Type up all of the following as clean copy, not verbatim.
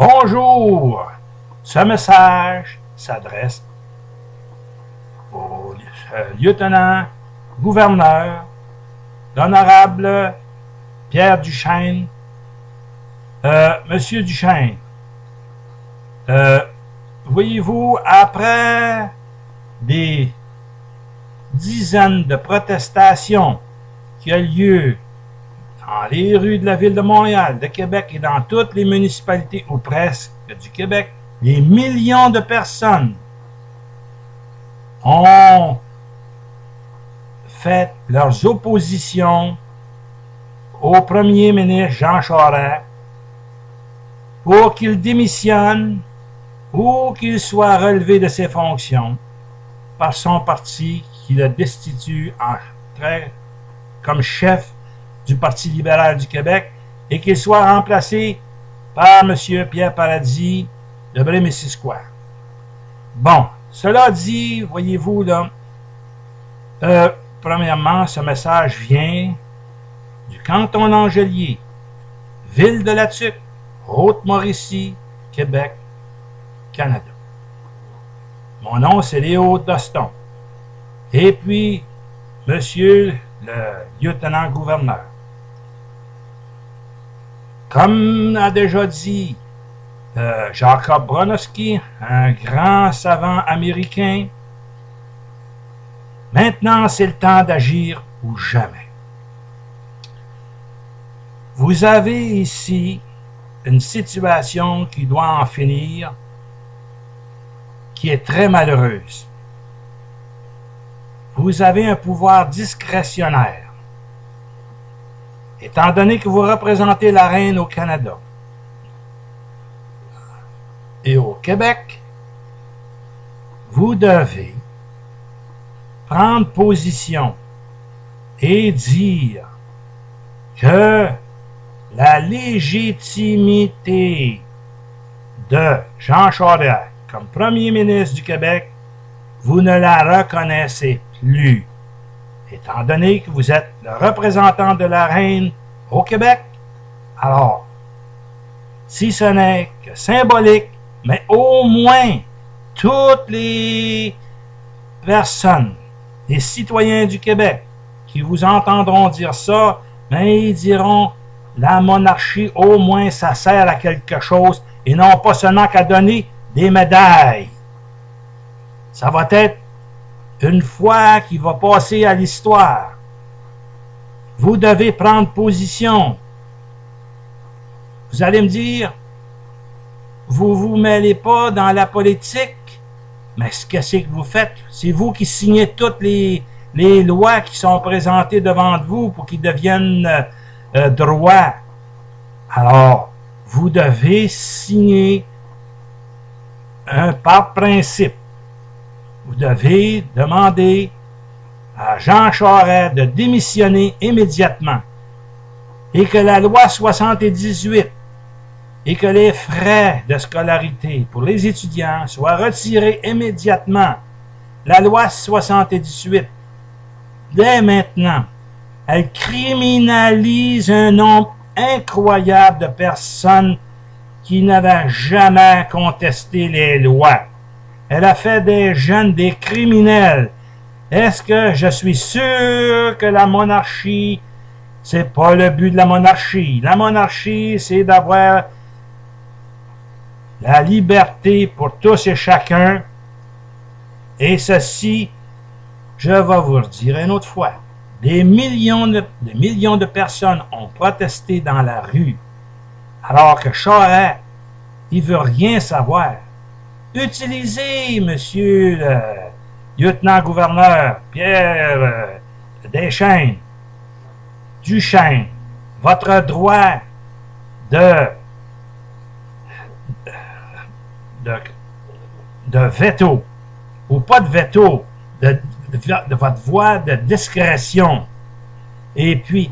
Bonjour! Ce message s'adresse au lieutenant-gouverneur, l'honorable Pierre Duchesne. Monsieur Duchesne, voyez-vous, après des dizaines de protestations qui ont lieu dans les rues de la ville de Montréal, de Québec et dans toutes les municipalités ou presque du Québec, des millions de personnes ont fait leurs oppositions au premier ministre Jean Charest pour qu'il démissionne ou qu'il soit relevé de ses fonctions par son parti qui le destitue comme chef du Parti libéral du Québec et qu'il soit remplacé par M. Pierre Paradis de Bray-Missisquoi. Bon, cela dit, voyez-vous là, premièrement, ce message vient du canton d'Angelier, ville de la Tuque, Haute-Mauricie, Québec, Canada. Mon nom, c'est Léo Doston. Et puis, monsieur le lieutenant-gouverneur, comme a déjà dit Jacob Bronowski, un grand savant américain, maintenant c'est le temps d'agir ou jamais. Vous avez ici une situation qui doit en finir, qui est très malheureuse. Vous avez un pouvoir discrétionnaire, étant donné que vous représentez la reine au Canada et au Québec. Vous devez prendre position et dire que la légitimité de Jean Charest comme premier ministre du Québec, vous ne la reconnaissez plus, étant donné que vous êtes le représentant de la reine au Québec. Alors, si ce n'est que symbolique, mais au moins toutes les personnes, les citoyens du Québec, qui vous entendront dire ça, mais ils diront la monarchie, au moins ça sert à quelque chose, et non pas seulement qu'à donner des médailles. Ça va être une fois qui va passer à l'histoire. Vous devez prendre position. Vous allez me dire, vous vous mêlez pas dans la politique, mais ce que c'est que vous faites, c'est vous qui signez toutes les lois qui sont présentées devant vous pour qu'ils deviennent droits. Alors, vous devez signer par principe. Vous devez demander à Jean Charest de démissionner immédiatement et que la loi 78 et que les frais de scolarité pour les étudiants soient retirés immédiatement. La loi 78, dès maintenant, elle criminalise un nombre incroyable de personnes qui n'avaient jamais contesté les lois. Elle a fait des jeunes des criminels. Est-ce que je suis sûr que la monarchie, c'est pas le but de la monarchie? La monarchie, c'est d'avoir la liberté pour tous et chacun. Et ceci, je vais vous le dire une autre fois. Des millions de personnes ont protesté dans la rue, alors que Charest, il veut rien savoir. Utilisez, monsieur le lieutenant-gouverneur Pierre Duchesne, votre droit de veto, ou pas de veto, de votre voix de discrétion. Et puis,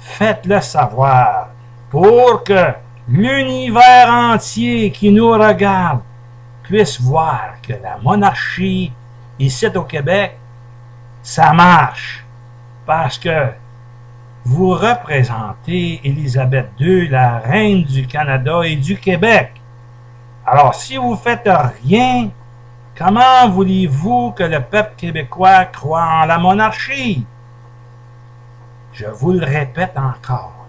faites-le savoir pour que l'univers entier qui nous regarde puisse voir que la monarchie, ici au Québec, ça marche. Parce que vous représentez Élisabeth II, la reine du Canada et du Québec. Alors, si vous ne faites rien, comment voulez-vous que le peuple québécois croit en la monarchie? Je vous le répète encore.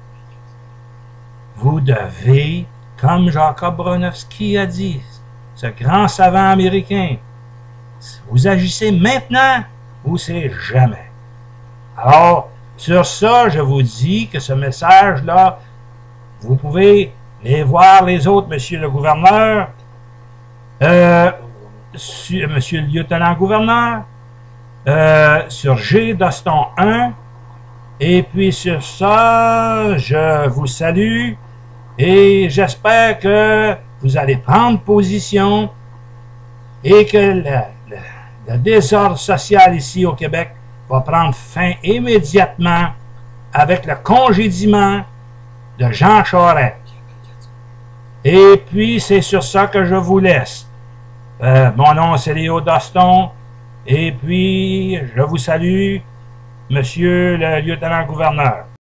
Vous devez, comme Jacob Bronowski a dit, ce grand savant américain, vous agissez maintenant ou c'est jamais. Alors, sur ça, je vous dis que ce message-là, vous pouvez les voir les autres, monsieur le gouverneur, monsieur le lieutenant-gouverneur, sur G. Doston 1, et puis sur ça, je vous salue, et j'espère que vous allez prendre position, et que le désordre social ici au Québec va prendre fin immédiatement avec le congédiement de Jean Charest. Et puis, c'est sur ça que je vous laisse. Mon nom, c'est Léo Doston. Et puis, je vous salue, monsieur le lieutenant-gouverneur.